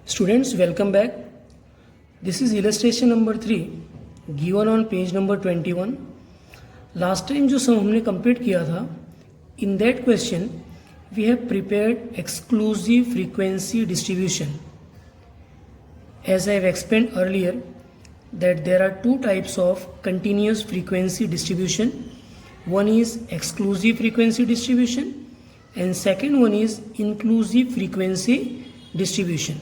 Students, welcome back. This is illustration number 3 given on page number 21. Last time जो सम हमने complete किया था, in that question we have prepared exclusive frequency distribution. As I have explained earlier that there are two types of continuous frequency distribution. One is exclusive frequency distribution and second one is inclusive frequency distribution.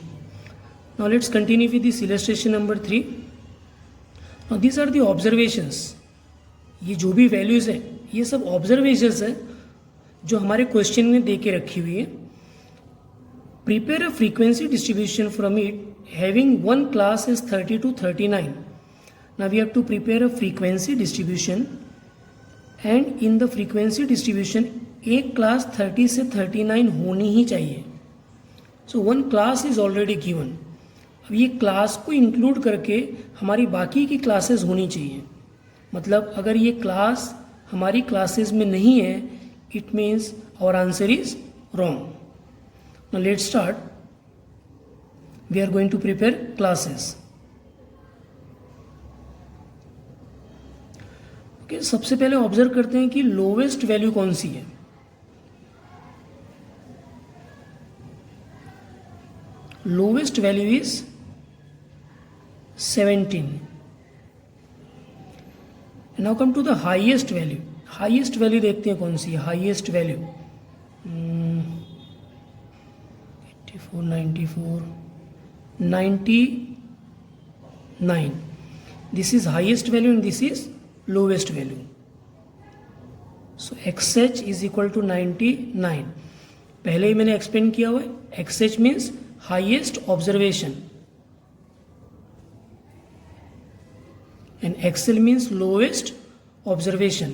Now let's continue with this illustration number 3. Now these are the observations. ये जो भी values है ये सब observations है जो हमारे question में दे के रखी हुई है. Prepare a frequency distribution from it having one class is 30 to 39. Now we have to prepare a frequency distribution and in the frequency distribution एक क्लास 30 से 39 होनी ही चाहिए. So one class is already given. अब ये class को include करके हमारी बाकी की क्लासेस होनी चाहिए. मतलब अगर ये क्लास हमारी क्लासेस में नहीं है, it means our answer is wrong. Now let's start. We are going to prepare classes. Okay, सबसे पहले ऑब्जर्व करते हैं कि लोवेस्ट वैल्यू कौन सी है. Lowest value is 17. Now come to the highest value. Highest value देखते हैं कौन सी है. Highest value 84, 94, 99. This is highest value and this is lowest value. So XH is equal to 99. पहले ही मैंने एक्सप्लेन किया हुआ है. XH means highest observation and XL means lowest observation.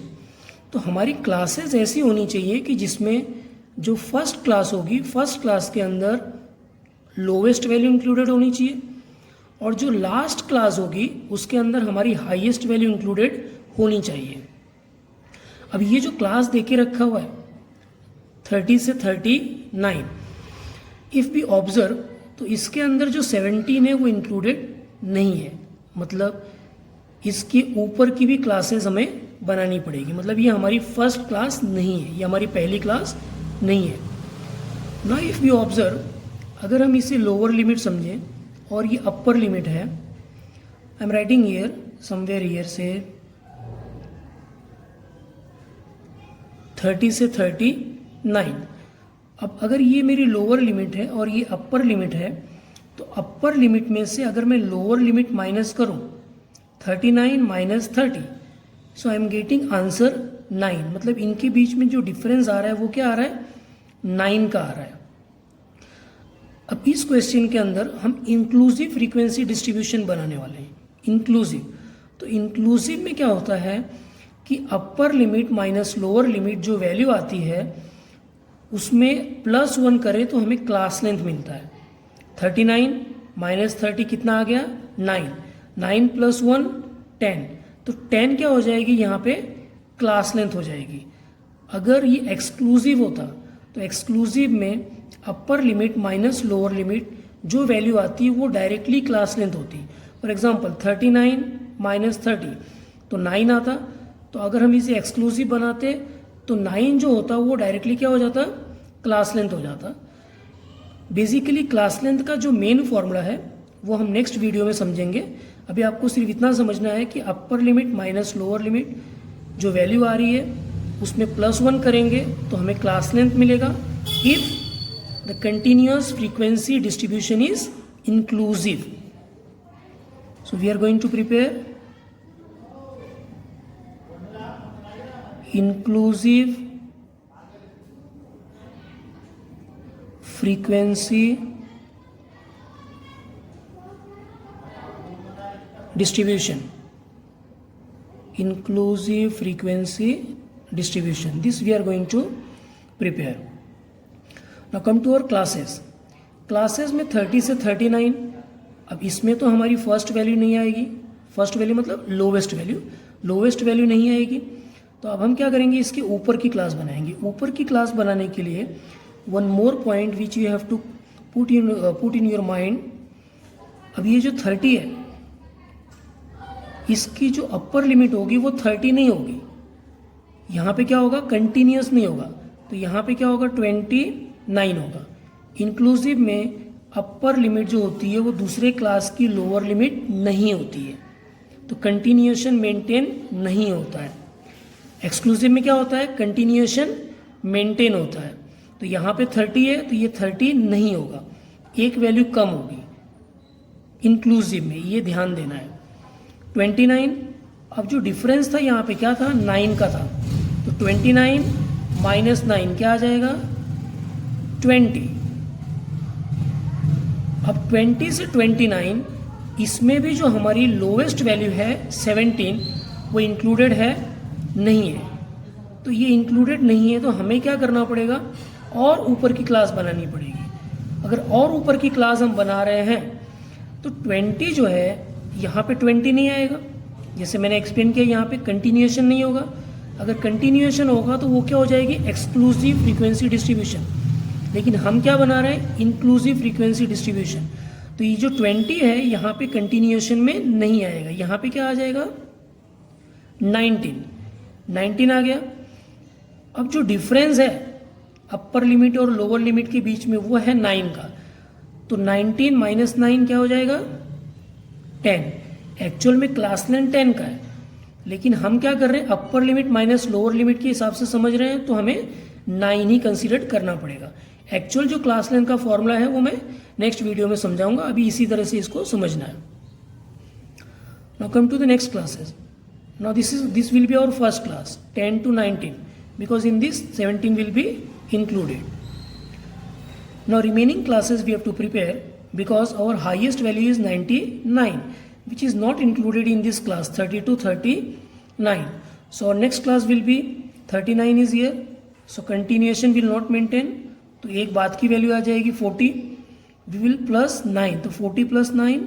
तो हमारी क्लासेस ऐसी होनी चाहिए कि जिसमें जो फर्स्ट क्लास होगी, फर्स्ट क्लास के अंदर लोवेस्ट वैल्यू इंक्लूडेड होनी चाहिए और जो लास्ट क्लास होगी उसके अंदर हमारी हाईएस्ट वैल्यू इंक्लूडेड होनी चाहिए. अब ये जो क्लास देके रखा हुआ है 30 से 39, इफ़ बी ऑब्जर्व तो इसके अंदर जो 17 है वो इंक्लूडेड नहीं है. मतलब इसके ऊपर की भी क्लासेस हमें बनानी पड़ेगी. मतलब ये हमारी फर्स्ट क्लास नहीं है, ये हमारी पहली क्लास नहीं है. नाउ इफ़ वी ऑब्जर्व, अगर हम इसे लोअर लिमिट समझें और ये अपर लिमिट है, I am writing here somewhere here से 30 से 39. अब अगर ये मेरी लोअर लिमिट है और ये अपर लिमिट है तो अपर लिमिट में से अगर मैं लोअर लिमिट माइनस करूं 39 minus 30, so I am getting answer 9. मतलब इनके बीच में जो डिफरेंस आ रहा है वो क्या आ रहा है, 9 का आ रहा है. अब इस क्वेश्चन के अंदर हम इंक्लूसिव फ्रीक्वेंसी डिस्ट्रीब्यूशन बनाने वाले हैं. इंक्लूसिव, तो इंक्लूसिव में क्या होता है कि upper limit minus lower limit जो वैल्यू आती है उसमें +1 करें तो हमें क्लास लेंथ मिलता है. 39 माइनस 30 कितना आ गया, 9. 9 + 1 10. तो 10 क्या हो जाएगी यहाँ पे, क्लास लेंथ हो जाएगी. अगर ये एक्सक्लूसिव होता तो एक्सक्लूसिव में अपर लिमिट माइनस लोअर लिमिट जो वैल्यू आती है वो डायरेक्टली क्लास लेंथ होती. फॉर एग्जांपल 39 माइनस 30 तो 9 आता. तो अगर हम इसे एक्सक्लूसिव बनाते तो 9 जो होता वो डायरेक्टली क्या हो जाता, क्लास लेंथ हो जाता. बेसिकली क्लास लेंथ का जो मेन फॉर्मूला है वो हम नेक्स्ट वीडियो में समझेंगे. अभी आपको सिर्फ इतना समझना है कि upper limit minus lower limit जो वैल्यू आ रही है उसमें +1 करेंगे तो हमें क्लास लेंथ मिलेगा if the continuous frequency distribution is inclusive. So we are going to prepare inclusive frequency distribution. Inclusive frequency distribution. This we are going to prepare. Now come to our classes. Classes में 30 से 39. अब इसमें तो हमारी first value नहीं आएगी. First value मतलब lowest value. Lowest value नहीं आएगी. तो अब हम क्या करेंगे, इसके ऊपर की क्लास बनाएंगे. ऊपर की क्लास बनाने के लिए one more point which you have to put in your mind अब ये जो 30 है, इसकी जो अपर लिमिट होगी वो 30 नहीं होगी, यहाँ पे क्या होगा, कंटिन्यूस नहीं होगा, तो यहाँ पे क्या होगा, 29 होगा। इंक्लूसिव में अपर लिमिट जो होती है वो दूसरे क्लास की लोअर लिमिट नहीं होती है, तो कंटिन्यूएशन मेंटेन नहीं होता है। एक्सक्लूसिव में क्या होता है, कंटिन्यूएशन मेंटेन होता है। तो यहाँ पे 30 है तो ये 30 नहीं होगा, एक वैल्यू कम होगी इंक्लूसिव में, ये ध्यान देना है। 29, अब जो डिफरेंस था यहाँ पे क्या था, 9 का था, तो 29 माइनस 9 क्या आ जाएगा, 20। अब 20 से 29, इसमें भी जो हमारी लोवेस्ट वैल्यू है 17, वो इंक्लूडेड है नहीं है। तो ये इंक्लूडेड नहीं है तो हमें क्या करना पड़ेगा, और ऊपर की क्लास बनानी पड़ेगी। अगर और ऊपर की क्लास हम बना रहे हैं तो 20 जो है यहाँ पे 20 नहीं आएगा, जैसे मैंने एक्सप्लेन किया, यहाँ पे कंटिन्यूएशन नहीं होगा। अगर कंटिन्यूएशन होगा तो वो क्या हो जाएगी, एक्सक्लूसिव फ्रीक्वेंसी डिस्ट्रीब्यूशन। लेकिन हम क्या बना रहे हैं, इंक्लूसिव फ्रीक्वेंसी डिस्ट्रीब्यूशन। तो ये जो 20 है यहाँ पे कंटिन्यूएशन में नहीं आएगा, यहाँ पे क्या आ जाएगा, 19 आ गया। अब जो डिफरेंस है अपर लिमिट और लोअर लिमिट के बीच में वो है 9 का, तो 19 माइनस 9 क्या हो जाएगा, 10। एक्चुअल में क्लास लेंथ 10 का है, लेकिन हम क्या कर रहे हैं, अपर लिमिट माइनस लोअर लिमिट के हिसाब से समझ रहे हैं, तो हमें 9 ही कंसीडर करना पड़ेगा। एक्चुअल जो क्लास लेंथ का फॉर्मूला है वो मैं नेक्स्ट वीडियो में समझाऊंगा, अभी इसी तरह से इसको समझना है। Now come to the next classes. Now this will be our first class, 10 to 19, because in this 17 will be included. Now remaining classes we have to prepare, because our highest value is 99, which is not included in this class, 30 to 39. So our next class will be 39 is here, so continuation will not maintain, तो एक बात की value आ जाएगी 40, we will plus 9, तो 40 plus 9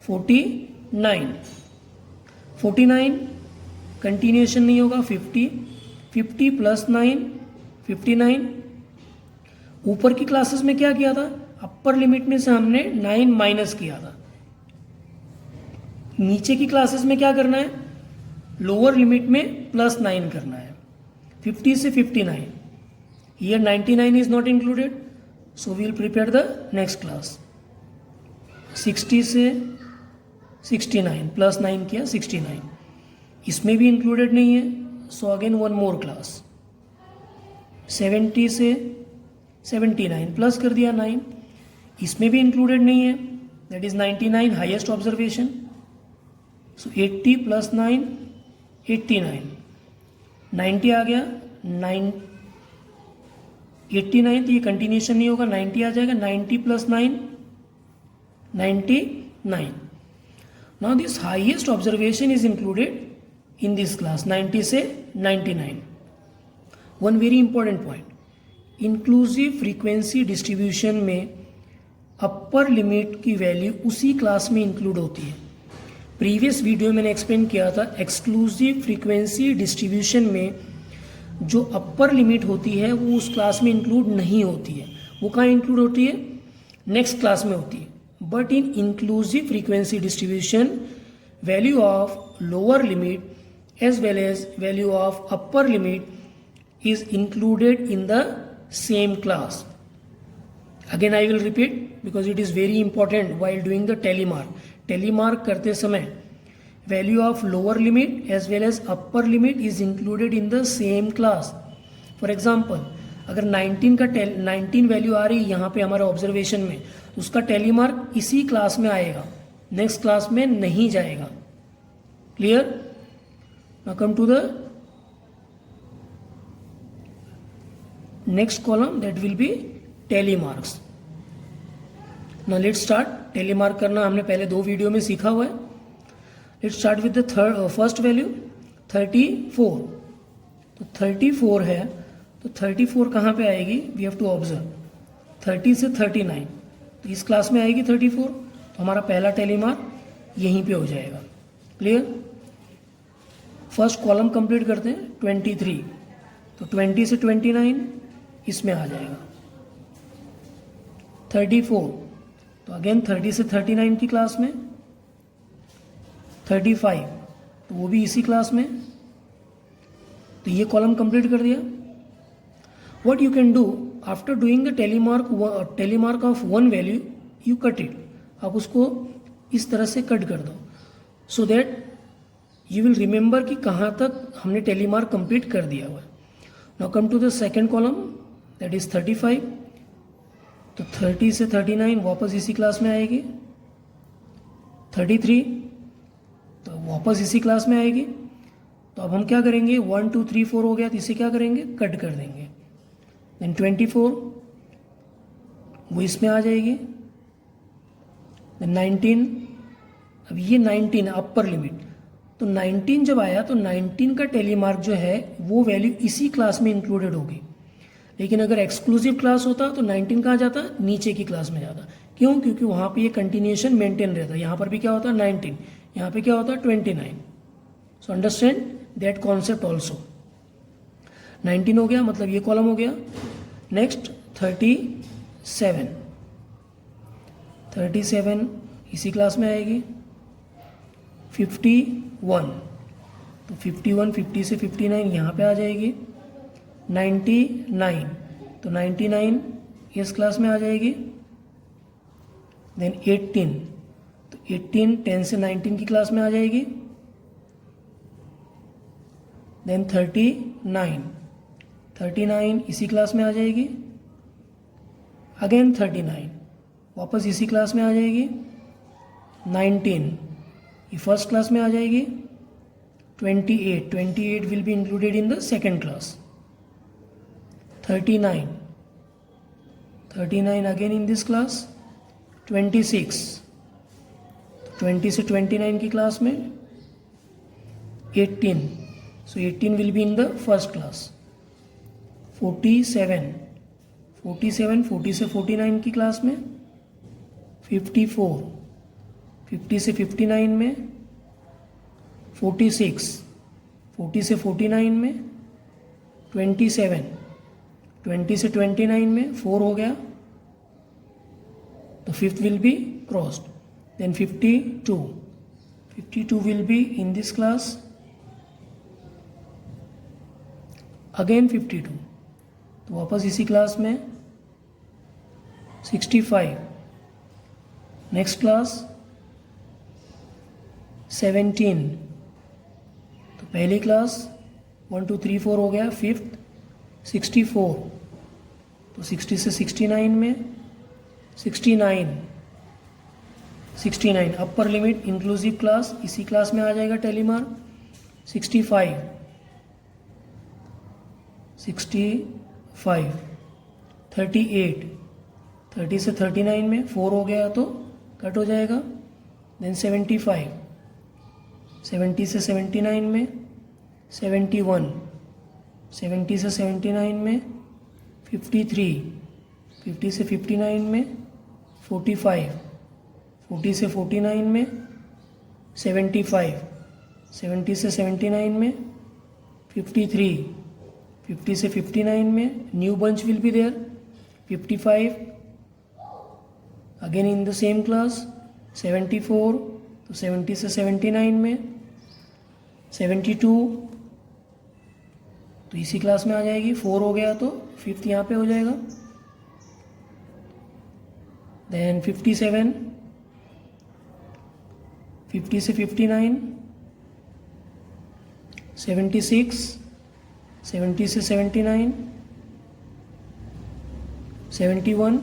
49, 49 continuation नहीं होगा, 50 plus 9 59। ऊपर की क्लासेस में क्या किया था, अपर लिमिट में से हमने 9 माइनस किया था। नीचे की क्लासेस में क्या करना है, लोअर लिमिट में प्लस 9 करना है। 50 से 59, here 99 is not included, so we will prepare the next class। 60 से 69 प्लस 9 किया 69, इसमें भी इंक्लूडेड नहीं है, so again one more class. 70 से 79 प्लस कर दिया 9, इसमें भी इंक्लूडेड नहीं है, that is 99 highest observation, so 80 plus 9 89, 90 आ गया 89, तो ये कंटिन्यूशन नहीं होगा, 90 आ जाएगा, 90 plus 9 99। Now this highest observation is included in this class, 90 से 99. One very important point, inclusive frequency distribution में अपर लिमिट की वैल्यू उसी क्लास में इंक्लूड होती है। प्रीवियस वीडियो मैंने एक्सप्लेन किया था, एक्सक्लूसिव फ्रीक्वेंसी डिस्ट्रीब्यूशन में जो अपर लिमिट होती है वो उस क्लास में इंक्लूड नहीं होती है, वो कहाँ इंक्लूड होती है, नेक्स्ट क्लास में होती है। But in inclusive frequency distribution, value of lower limit as well as value of upper limit is included in the same class. Again I will repeat because it is very important while doing the tally mark. Tally mark करते समय value of lower limit as well as upper limit is included in the same class. For example, अगर 19 value आ रही है यहाँ पे हमारे observation में, उसका टेली मार्क इसी क्लास में आएगा, नेक्स्ट क्लास में नहीं जाएगा। Clear? Now come to the next column, that will be tally marks. Now let's start. Tally mark करना हमने पहले 2 वीडियो में सीखा हुआ है। Let's start with the first value 34। तो 34 है, तो 34 कहाँ पे आएगी, वी हैव टू ऑब्जर्व 30 से 39, तो इस क्लास में आएगी 34, तो हमारा पहला टेली मार्क यहीं पे हो जाएगा। क्लियर? फर्स्ट कॉलम कंप्लीट करते हैं 23, तो 20 से 29 इसमें आ जाएगा। 34 तो अगेन 30 से 39 की क्लास में, 35 तो वो भी इसी क्लास में। तो ये कॉलम कंप्लीट कर दिया। What you can do after doing the tally mark of one value, you cut it. आप उसको इस तरह से कट कर दो, so that you will remember कि कहाँ तक हमने टेलीमार्क कंप्लीट कर दिया हुआ है। Now come to the second column, that is 35। तो 30 से 39 वापस इसी क्लास में आएगी। 33 तो वापस इसी क्लास में आएगी। तो अब हम क्या करेंगे, 1 2 3 4 हो गया, तो इसे क्या करेंगे, कट कर देंगे। देन 24 वो इसमें आ जाएगी। देन 19, अब ये 19 अपर लिमिट, तो 19 जब आया तो 19 का टेलीमार्क जो है वो वैल्यू इसी क्लास में इंक्लूडेड होगी। लेकिन अगर एक्सक्लूसिव क्लास होता तो 19 कहाँ जाता, नीचे की क्लास में जाता। क्यों, क्योंकि वहाँ पे ये कंटिन्यूएशन मेंटेन रहता। यहाँ पर भी क्या होता है 19, यहाँ पे क्या होता है 29। So understand that concept also. 19 हो गया, मतलब ये कॉलम हो गया। नेक्स्ट 37, 37 इसी क्लास में आएगी। 51 तो 51 50 से 59 यहाँ पे आ जाएगी। 99 तो 99 इस क्लास में आ जाएगी। देन 18 तो 18 10 से 19 की क्लास में आ जाएगी। देन 39 इसी क्लास में आ जाएगी। अगेन 39 वापस इसी क्लास में आ जाएगी। 19 ये फर्स्ट क्लास में आ जाएगी। 28 will be included in the second class. 39 again in this class. 26 20 से 29 की क्लास में। 18 सो 18 will be in the first class. 47 40 से 49 की क्लास में। 54 50 से 59 में। 46 40 से 49 में। 27 20 से 29 में 4 हो गया, तो fifth will be crossed. Then 52 will be in this class. Again 52 तो वापस इसी क्लास में। 65 नेक्स्ट क्लास। 17 तो पहली क्लास। 1 2 3 4 हो गया, फिफ्थ। 64 तो 60 से 69 में। 69 अपर लिमिट इंक्लूसिव क्लास, इसी क्लास में आ जाएगा टेलीमार्क। 65 38 30 से 39 में 4 हो गया तो कट हो जाएगा। देन 75 70 से 79 में। 71 70 से 79 में। 53 50 से 59 में। 45 40 से 49 में। 75 70 से 79 में। 53 50 से 59 में। New bunch will be there. 55 again in the same class. 74 तो 70 से 79 में। 72 तो इसी क्लास में आ जाएगी। 4 हो गया तो फिफ्थ यहाँ पे हो जाएगा। देन 57 50 से 59। 76 70 से 79। 71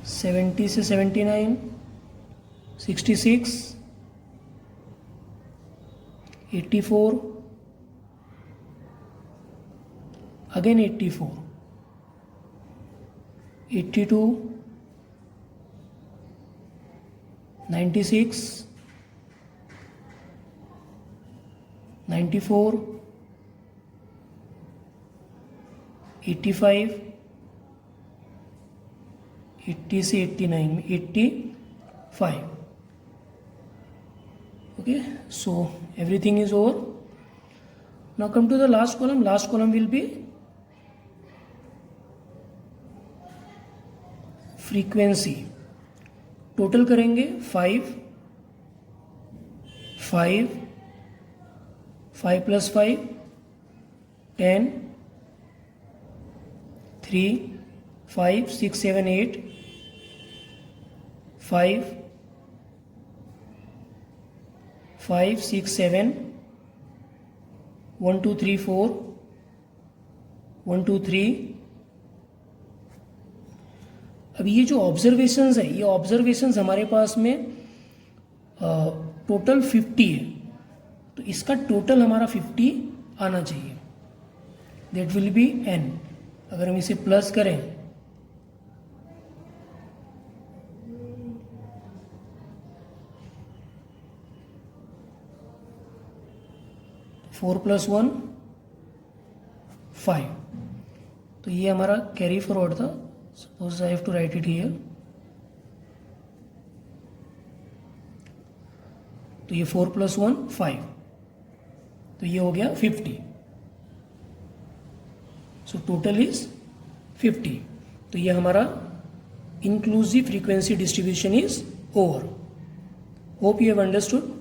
70 से 79। 66 84 अगेन 84 82 96 94 85 80 से 89 में 85। Okay, so everything is over. Now come to the last column. Last column will be frequency. Total करेंगे 5 5 5 + 5 10 3 5 6 7 8 5 5 6 7 1 2 3 4 1 2 3। अब ये जो ऑब्जर्वेशंस है, ये ऑब्जर्वेशंस हमारे पास में टोटल 50 है, तो इसका टोटल हमारा 50 आना चाहिए। That will B n। अगर हम इसे प्लस करें 4 + 1 5, तो ये हमारा कैरी फॉरवर्ड था। Suppose I have to write it here. तो ये 4 + 1 5, तो ये हो गया 50। So total is 50। तो ये हमारा inclusive frequency distribution is over. Hope you have understood.